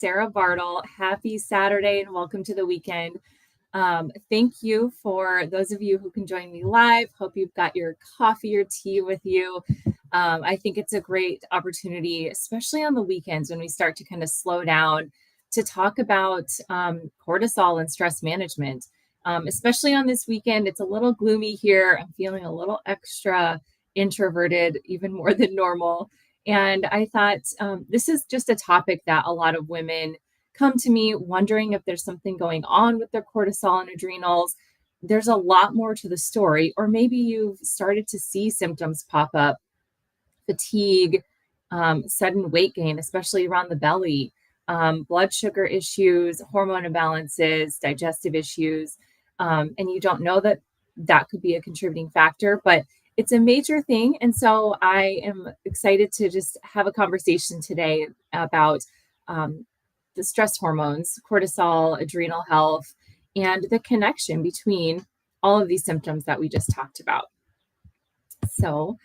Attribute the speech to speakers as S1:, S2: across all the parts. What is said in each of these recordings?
S1: Sarah Bartle. Happy Saturday and welcome to the weekend. Thank you for those of you who can join me live. Hope you've got your coffee or tea with you. I think it's a great opportunity, especially on the weekends when we start to kind of slow down to talk about cortisol and stress management. Especially on this weekend, it's a little gloomy here. I'm feeling a little extra introverted, even more than normal. And I thought this is just a topic that a lot of women come to me wondering if there's something going on with their cortisol and adrenals. There's a lot more to the story, or maybe you've started to see symptoms pop up: fatigue, sudden weight gain, especially around the belly, blood sugar issues, hormone imbalances, digestive issues. And you don't know that that could be a contributing factor, but it's a major thing. And so I am excited to just have a conversation today about the stress hormones, cortisol, adrenal health, and the connection between all of these symptoms that we just talked about. So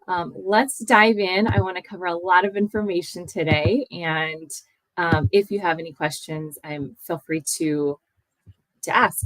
S1: let's dive in. I want to cover a lot of information today. And if you have any questions, feel free to ask.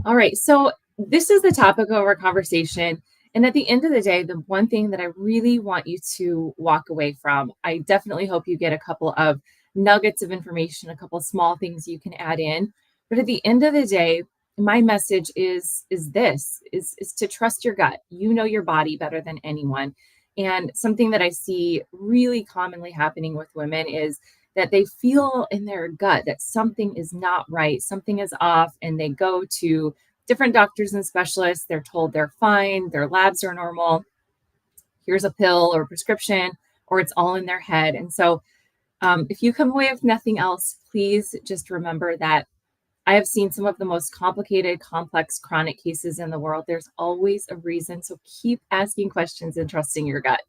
S1: All right. So this is the topic of our conversation. And at the end of the day, the one thing that I really want you to walk away from, I definitely hope you get a couple of nuggets of information, a couple of small things you can add in. But at the end of the day, my message is to trust your gut. You know your body better than anyone. And something that I see really commonly happening with women is that they feel in their gut that something is not right, something is off, and they go to different doctors and specialists. They're told they're fine, their labs are normal, here's a pill or prescription, or it's all in their head. And so if you come away with nothing else, please just remember that I have seen some of the most complicated, complex, chronic cases in the world. There's always a reason. So keep asking questions and trusting your gut.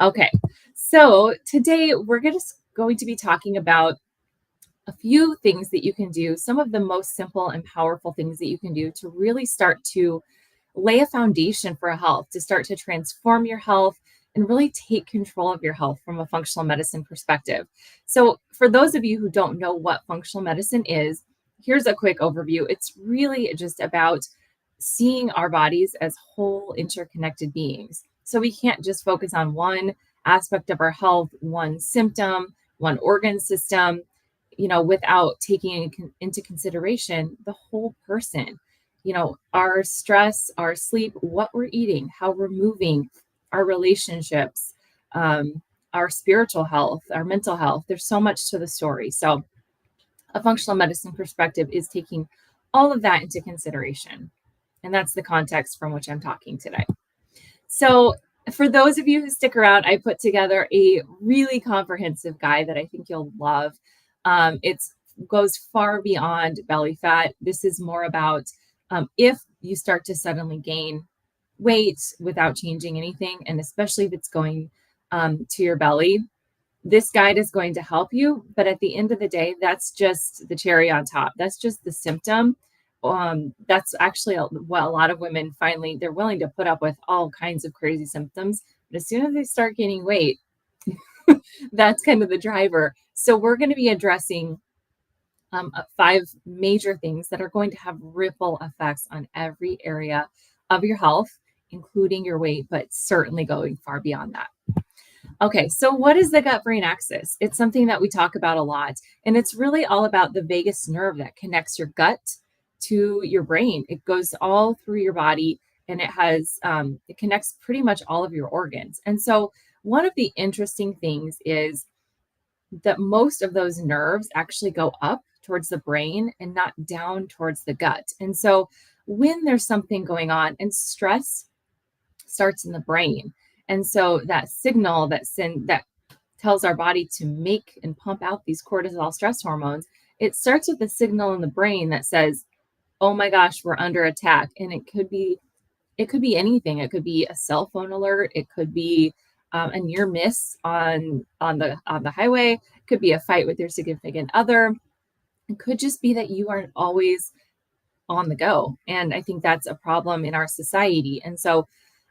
S1: Okay, so today we're going to be talking about a few things that you can do, some of the most simple and powerful things that you can do to really start to lay a foundation for health, to start to transform your health and really take control of your health from a functional medicine perspective. So for those of you who don't know what functional medicine is, here's a quick overview. It's really just about seeing our bodies as whole interconnected beings. So we can't just focus on one aspect of our health, one symptom, one organ system, without taking into consideration the whole person. Our stress, our sleep, what we're eating, how we're moving, our relationships, our spiritual health, our mental health. There's so much to the story. So a functional medicine perspective is taking all of that into consideration. And that's the context from which I'm talking today. So for those of you who stick around, I put together a really comprehensive guide that I think you'll love. It goes far beyond belly fat. This is more about if you start to suddenly gain weight without changing anything, and especially if it's going to your belly, this guide is going to help you. But at the end of the day, that's just the cherry on top. That's just the symptom. That's actually what a lot of women finally, they're willing to put up with all kinds of crazy symptoms. But as soon as they start gaining weight, that's kind of the driver. So we're going to be addressing 5 major things that are going to have ripple effects on every area of your health, including your weight, but certainly going far beyond that. Okay, so what is the gut-brain axis? It's something that we talk about a lot, and it's really all about the vagus nerve that connects your gut to your brain. It goes all through your body, and it connects pretty much all of your organs. And so one of the interesting things is that most of those nerves actually go up towards the brain and not down towards the gut. And so when there's something going on, and stress starts in the brain, and so that signal that tells our body to make and pump out these cortisol stress hormones, it starts with the signal in the brain that says, oh my gosh, we're under attack. And it could be anything. It could be a cell phone alert. It could be a near miss on the highway. It could be a fight with your significant other. It could just be that you aren't always on the go. And I think that's a problem in our society. And so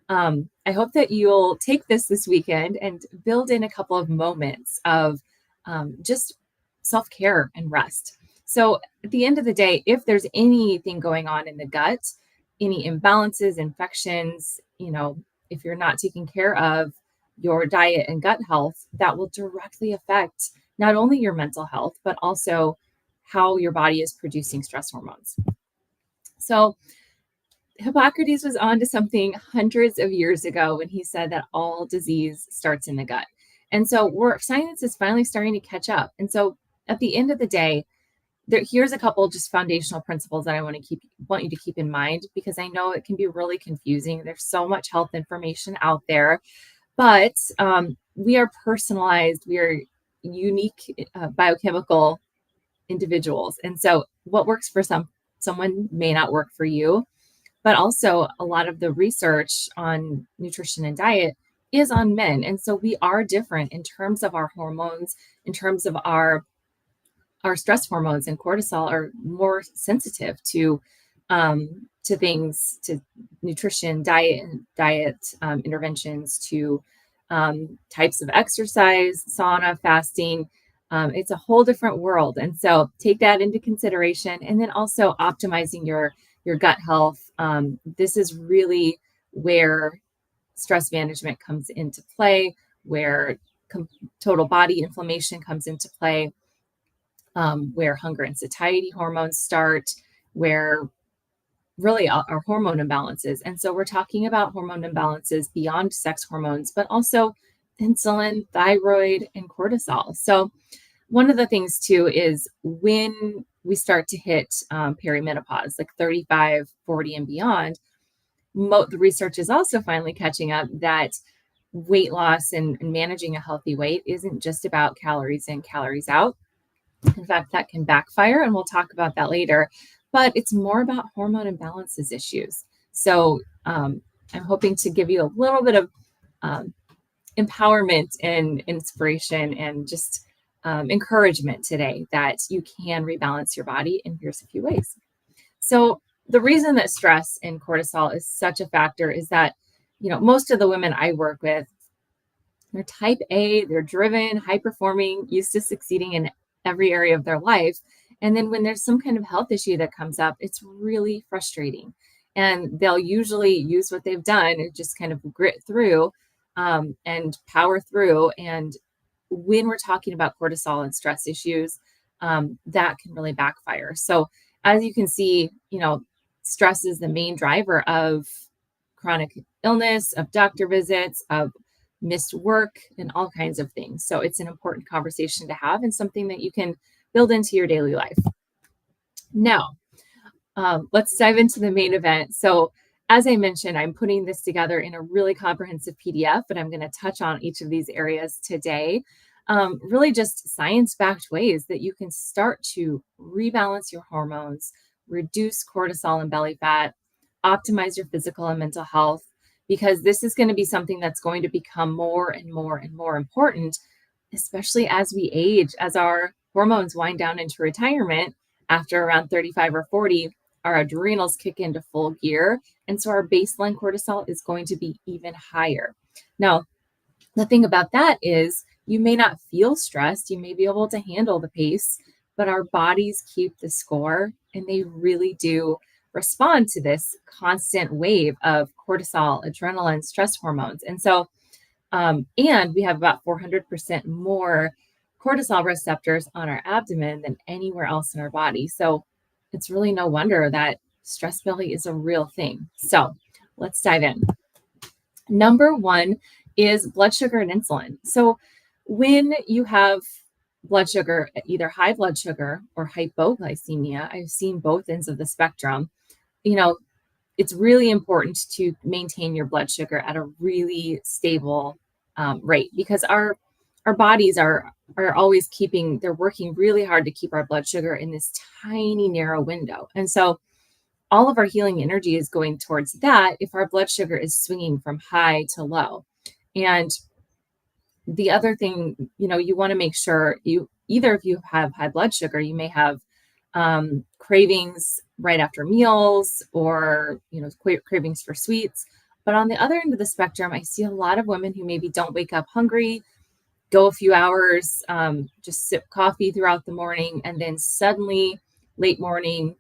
S1: I hope that you'll take this weekend and build in a couple of moments of just self-care and rest. So at the end of the day, if there's anything going on in the gut, any imbalances, infections, if you're not taking care of your diet and gut health, that will directly affect not only your mental health, but also how your body is producing stress hormones. So Hippocrates was on to something hundreds of years ago when he said that all disease starts in the gut. And so science is finally starting to catch up. And so at the end of the day, here's a couple just foundational principles that I want you to keep in mind, because I know it can be really confusing. There's so much health information out there, but we are personalized. We are unique biochemical individuals. And so what works for someone may not work for you. But also a lot of the research on nutrition and diet is on men. And so we are different in terms of our hormones, in terms of our stress hormones, and cortisol are more sensitive to things, to nutrition, diet interventions, to types of exercise, sauna, fasting. It's a whole different world. And so take that into consideration. And then also optimizing your gut health. This is really where stress management comes into play, where total body inflammation comes into play, where hunger and satiety hormones start, where really our hormone imbalances. And so we're talking about hormone imbalances beyond sex hormones, but also insulin, thyroid, and cortisol. So one of the things too is when we start to hit perimenopause, like 35, 40 and beyond, the research is also finally catching up that weight loss and managing a healthy weight isn't just about calories in, calories out. In fact, that can backfire, and we'll talk about that later. But it's more about hormone imbalances issues. So I'm hoping to give you a little bit of empowerment and inspiration and just encouragement today that you can rebalance your body. And here's a few ways. So the reason that stress and cortisol is such a factor is that, most of the women I work with, they're type A, they're driven, high performing, used to succeeding in every area of their life. And then when there's some kind of health issue that comes up, it's really frustrating. And they'll usually use what they've done and just kind of grit through and power through. And when we're talking about cortisol and stress issues, that can really backfire. So as you can see, stress is the main driver of chronic illness, of doctor visits, of missed work, and all kinds of things. So it's an important conversation to have and something that you can build into your daily life. Now, let's dive into the main event. So as I mentioned, I'm putting this together in a really comprehensive PDF, but I'm going to touch on each of these areas today. Really just science-backed ways that you can start to rebalance your hormones, reduce cortisol and belly fat, optimize your physical and mental health, because this is going to be something that's going to become more and more and more important, especially as we age, as our hormones wind down into retirement after around 35 or 40, our adrenals kick into full gear. And so our baseline cortisol is going to be even higher. Now, the thing about that is you may not feel stressed. You may be able to handle the pace, but our bodies keep the score, and they really do respond to this constant wave of cortisol, adrenaline, stress hormones. And so, and we have about 400% more cortisol receptors on our abdomen than anywhere else in our body. So it's really no wonder that stress belly is a real thing. So let's dive in. Number one is blood sugar and insulin. So when you have blood sugar, either high blood sugar or hypoglycemia, I've seen both ends of the spectrum, it's really important to maintain your blood sugar at a really stable rate, because our bodies are always they're working really hard to keep our blood sugar in this tiny narrow window. And so all of our healing energy is going towards that if our blood sugar is swinging from high to low. And the other thing, you want to make sure if you have high blood sugar, you may have cravings right after meals, or, cravings for sweets. But on the other end of the spectrum, I see a lot of women who maybe don't wake up hungry, go a few hours, just sip coffee throughout the morning, and then suddenly late morning,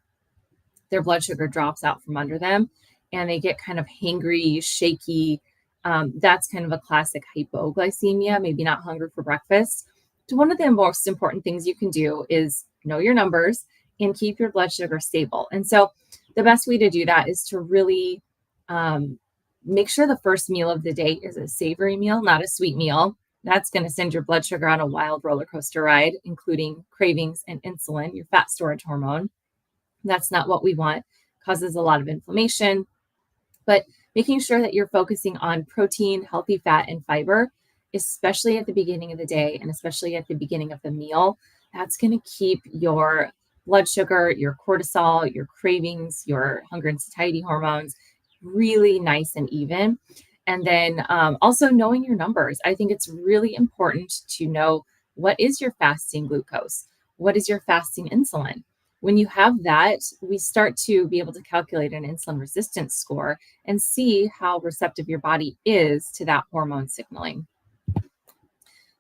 S1: their blood sugar drops out from under them and they get kind of hangry, shaky. That's kind of a classic hypoglycemia, maybe not hungry for breakfast. So one of the most important things you can do is know your numbers and keep your blood sugar stable. And so the best way to do that is to really um, make sure the first meal of the day is a savory meal, not a sweet meal. That's going to send your blood sugar on a wild roller coaster ride, including cravings and insulin, your fat storage hormone. That's not what we want. Causes a lot of inflammation, but making sure that you're focusing on protein, healthy fat, and fiber, especially at the beginning of the day and especially at the beginning of the meal, that's going to keep your blood sugar, your cortisol, your cravings, your hunger and satiety hormones really nice and even. And then also knowing your numbers. I think it's really important to know, what is your fasting glucose? What is your fasting insulin? When you have that, we start to be able to calculate an insulin resistance score and see how receptive your body is to that hormone signaling.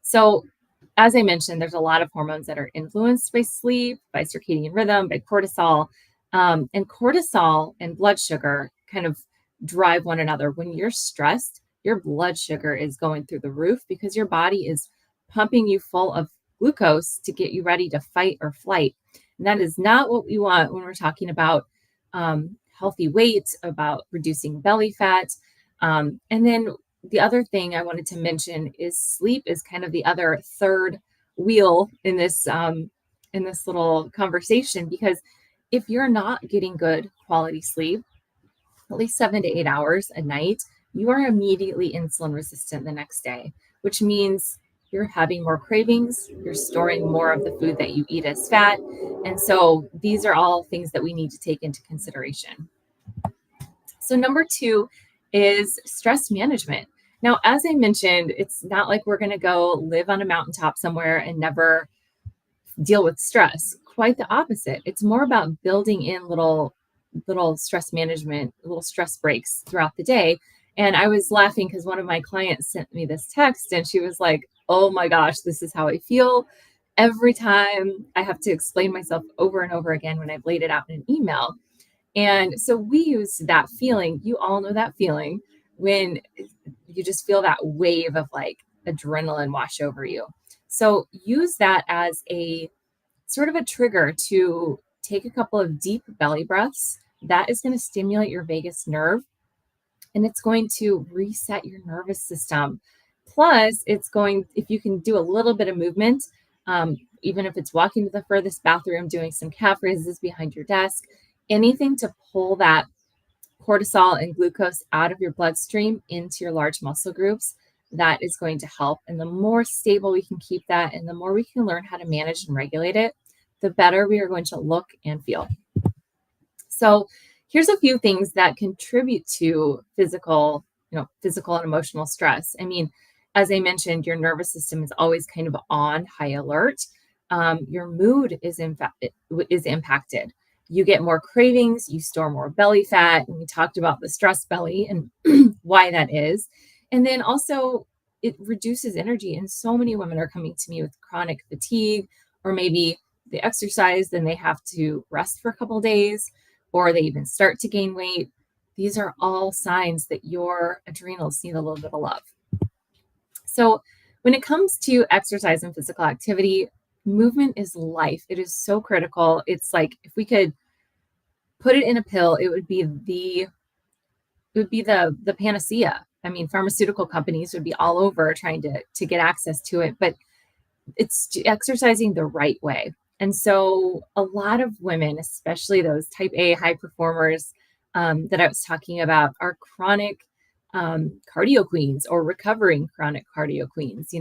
S1: So, as I mentioned, there's a lot of hormones that are influenced by sleep, by circadian rhythm, by cortisol. And cortisol and blood sugar kind of drive one another. When you're stressed, your blood sugar is going through the roof because your body is pumping you full of glucose to get you ready to fight or flight. And that is not what we want when we're talking about healthy weight, about reducing belly fat. And then the other thing I wanted to mention is sleep is kind of the other third wheel in this little conversation, because if you're not getting good quality sleep, at least 7 to 8 hours a night, you are immediately insulin resistant the next day, which means you're having more cravings, you're storing more of the food that you eat as fat. And so these are all things that we need to take into consideration. So number 2 is stress management. Now, as I mentioned, it's not like we're going to go live on a mountaintop somewhere and never deal with stress. Quite the opposite. It's more about building in little stress management, little stress breaks throughout the day. And I was laughing because one of my clients sent me this text and she was like, "Oh my gosh, this is how I feel every time I have to explain myself over and over again when I've laid it out in an email." And so we use that feeling. You all know that feeling when you just feel that wave of like adrenaline wash over you. So use that as a sort of a trigger to take a couple of deep belly breaths. That is going to stimulate your vagus nerve and it's going to reset your nervous system. Plus, it's going, if you can do a little bit of movement, even if it's walking to the furthest bathroom, doing some calf raises behind your desk, anything to pull that cortisol and glucose out of your bloodstream into your large muscle groups, that is going to help. And the more stable we can keep that and the more we can learn how to manage and regulate it, the better we are going to look and feel. So here's a few things that contribute to physical and emotional stress. I mean, as I mentioned, your nervous system is always kind of on high alert. Your mood is impacted. You get more cravings, you store more belly fat, and we talked about the stress belly and why that is. And then also it reduces energy. And so many women are coming to me with chronic fatigue, or maybe they exercise, then they have to rest for a couple of days, or they even start to gain weight. These are all signs that your adrenals need a little bit of love. So when it comes to exercise and physical activity, movement is life. It is so critical. It's like if we could put it in a pill, it would be the panacea. I mean, pharmaceutical companies would be all over trying to get access to it, but it's exercising the right way. And so a lot of women, especially those type A high performers that I was talking about, are chronic cardio queens or recovering chronic cardio queens.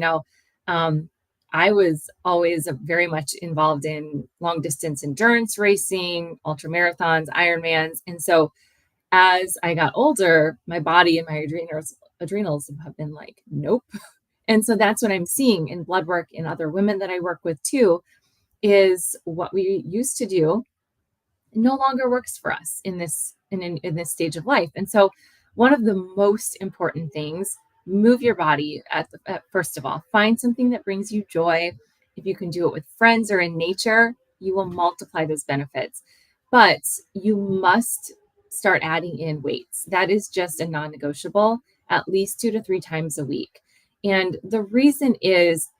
S1: I was always very much involved in long distance endurance racing, ultra marathons, Ironmans. And so as I got older, my body and my adrenals have been like, nope. And so that's what I'm seeing in blood work in other women that I work with too, is what we used to do no longer works for us in this stage of life. And so one of the most important things move your body first of all. Find something that brings you joy. If you can do it with friends or in nature, you will multiply those benefits. But you must start adding in weights. That is just a non-negotiable, at least 2 to 3 times a week. And the reason is,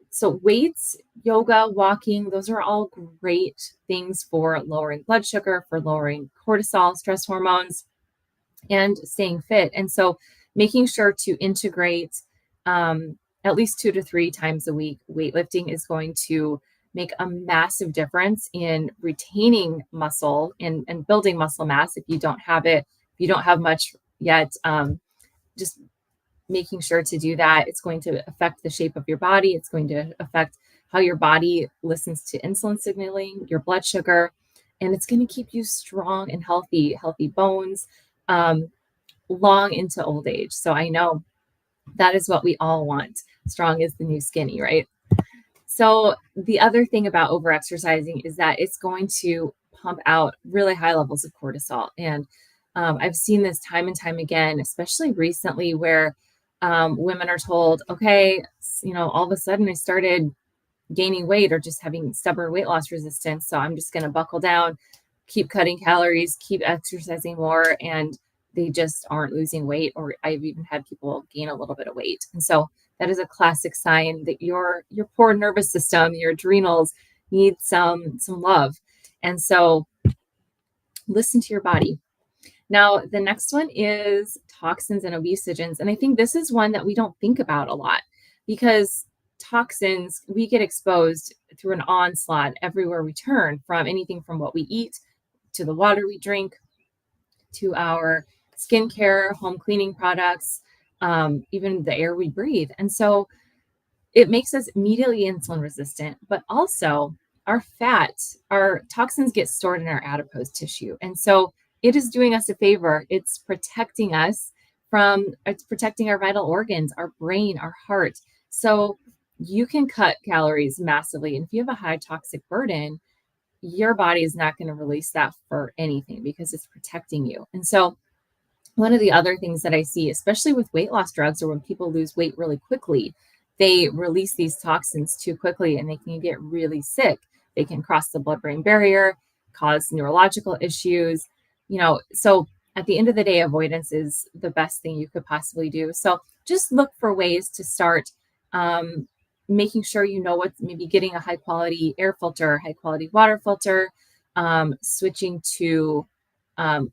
S1: so weights, yoga, walking, those are all great things for lowering blood sugar, for lowering cortisol, stress hormones, and staying fit. And so making sure to integrate at least 2 to 3 times a week weightlifting is going to make a massive difference in retaining muscle and building muscle mass. If you don't have it, if you don't have much yet, just making sure to do that. It's going to affect the shape of your body. It's going to affect how your body listens to insulin signaling, your blood sugar, and it's going to keep you strong and healthy bones, um, long into old age. So I know that is what we all want. Strong is the new skinny, right? So the other thing about overexercising is that it's going to pump out really high levels of cortisol. And I've seen this time and time again, especially recently, where women are told, okay, all of a sudden I started gaining weight or just having stubborn weight loss resistance. So I'm just going to buckle down, keep cutting calories, keep exercising more, and they just aren't losing weight. Or I've even had people gain a little bit of weight. And so that is a classic sign that your poor nervous system, your adrenals need some love. And so listen to your body. Now, the next one is toxins and obesogens. And I think this is one that we don't think about a lot, because toxins, we get exposed through an onslaught everywhere we turn, from anything from what we eat to the water we drink to our skincare, home cleaning products, even the air we breathe. And so it makes us immediately insulin resistant, but also our toxins get stored in our adipose tissue. And so it is doing us a favor. It's protecting our vital organs, our brain, our heart. So you can cut calories massively. And if you have a high toxic burden, your body is not going to release that for anything, because it's protecting you. And so one of the other things that I see, especially with weight loss drugs, or when people lose weight really quickly, they release these toxins too quickly and they can get really sick. They can cross the blood-brain barrier, cause neurological issues, so at the end of the day, avoidance is the best thing you could possibly do. So just look for ways to start making sure what, maybe getting a high quality air filter, high quality water filter, switching to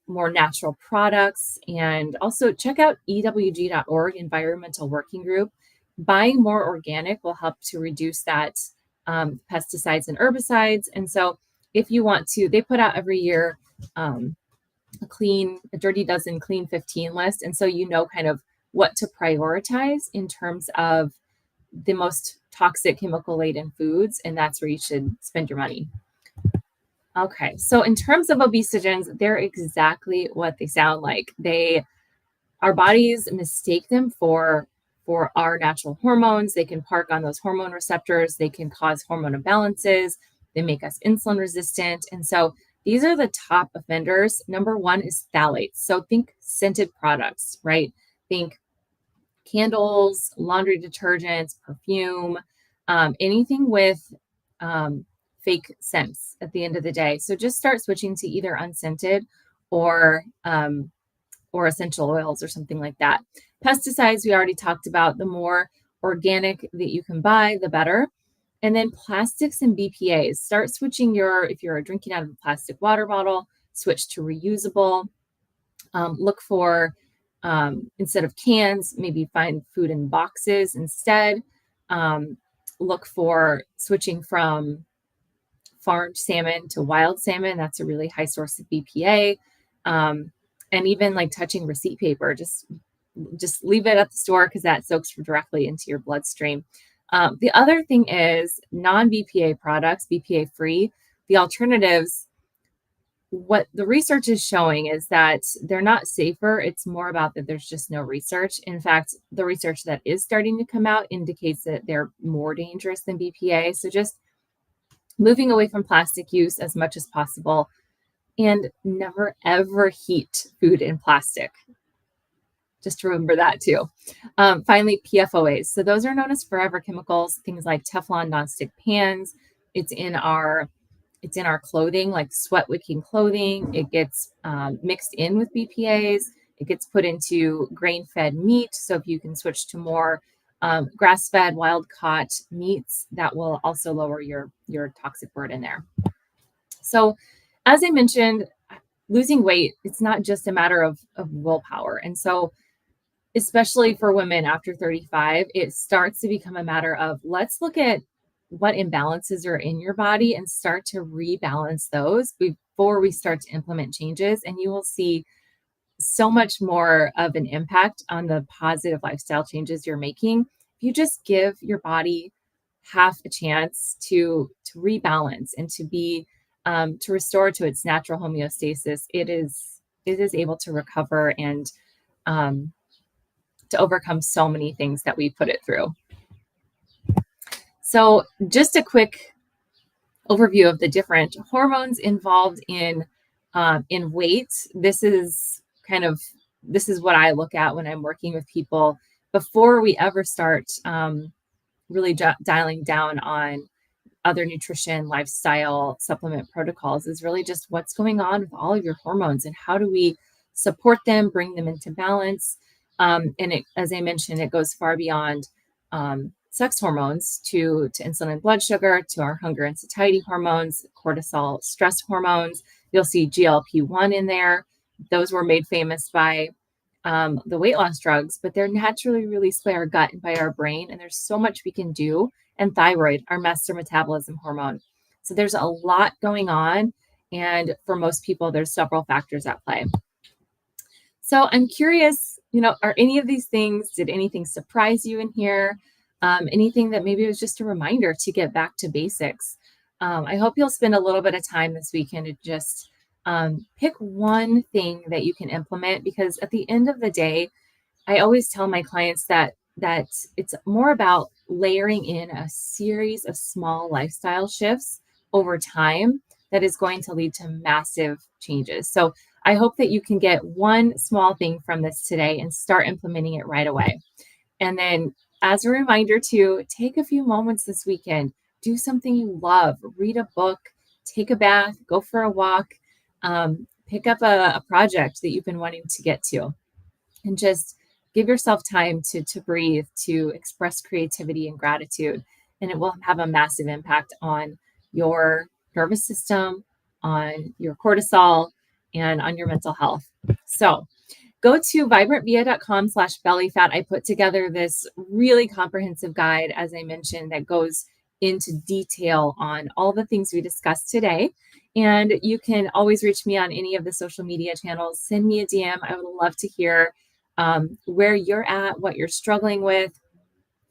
S1: more natural products, and also check out ewg.org, Environmental Working Group. Buying more organic will help to reduce that pesticides and herbicides. And so if you want to, they put out every year a Dirty Dozen Clean 15 list. And so kind of what to prioritize in terms of the most toxic chemical laden foods. And that's where you should spend your money. Okay, so in terms of obesogens, they're exactly what they sound like. Our bodies mistake them for our natural hormones. They can park on those hormone receptors. They can cause hormone imbalances. They make us insulin resistant. And so these are the top offenders. Number one is phthalates. So think scented products, right? Think candles, laundry detergents, perfume, anything with fake scents at the end of the day. So just start switching to either unscented or essential oils or something like that. Pesticides, we already talked about. The more organic that you can buy, the better. And then plastics and BPAs. Start switching if you're drinking out of a plastic water bottle, switch to reusable. Look for, instead of cans, maybe find food in boxes instead. Look for switching from farmed salmon to wild salmon. That's a really high source of BPA. And even like touching receipt paper, just leave it at the store, because that soaks directly into your bloodstream. The other thing is non-BPA products, BPA free. The alternatives, what the research is showing is that they're not safer. It's more about that there's just no research. In fact, the research that is starting to come out indicates that they're more dangerous than BPA. So just moving away from plastic use as much as possible, and never ever heat food in plastic. just remember that too. Finally, PFOAs. So those are known as forever chemicals, things like Teflon nonstick pans. It's in our clothing, like sweat wicking clothing. It gets mixed in with BPAs. It gets put into grain-fed meat. So if you can switch to more grass-fed, wild-caught meats, that will also lower your toxic burden there. So as I mentioned, losing weight, it's not just a matter of willpower. And so especially for women after 35, it starts to become a matter of let's look at what imbalances are in your body and start to rebalance those before we start to implement changes. And you will see so much more of an impact on the positive lifestyle changes you're making. If you just give your body half a chance to rebalance and to be to restore to its natural homeostasis, it is able to recover and to overcome so many things that we put it through. So just a quick overview of the different hormones involved in weight. This is what I look at when I'm working with people before we ever start really dialing down on other nutrition, lifestyle, supplement protocols, is really just what's going on with all of your hormones and how do we support them, bring them into balance. And as I mentioned, it goes far beyond sex hormones to insulin and blood sugar, to our hunger and satiety hormones, cortisol, stress hormones. You'll see GLP-1 in there. Those were made famous by the weight loss drugs, but they're naturally released by our gut and by our brain. And there's so much we can do. And thyroid, our master metabolism hormone. So there's a lot going on. And for most people, there's several factors at play. So I'm curious, are any of these things, did anything surprise you in here? Anything that maybe was just a reminder to get back to basics? I hope you'll spend a little bit of time this weekend to just pick one thing that you can implement, because at the end of the day, I always tell my clients that it's more about layering in a series of small lifestyle shifts over time that is going to lead to massive changes. So I hope that you can get one small thing from this today and start implementing it right away. And then as a reminder to take a few moments this weekend, do something you love, read a book, take a bath, go for a walk, pick up a project that you've been wanting to get to, and just give yourself time to breathe, to express creativity and gratitude. And it will have a massive impact on your nervous system, on your cortisol, and on your mental health. So go to vibrantvia.com/bellyfat. I put together this really comprehensive guide, as I mentioned, that goes into detail on all the things we discussed today. And you can always reach me on any of the social media channels. Send me a DM. I would love to hear where you're at, what you're struggling with,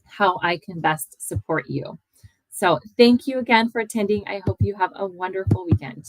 S1: how I can best support you. So thank you again for attending. I hope you have a wonderful weekend.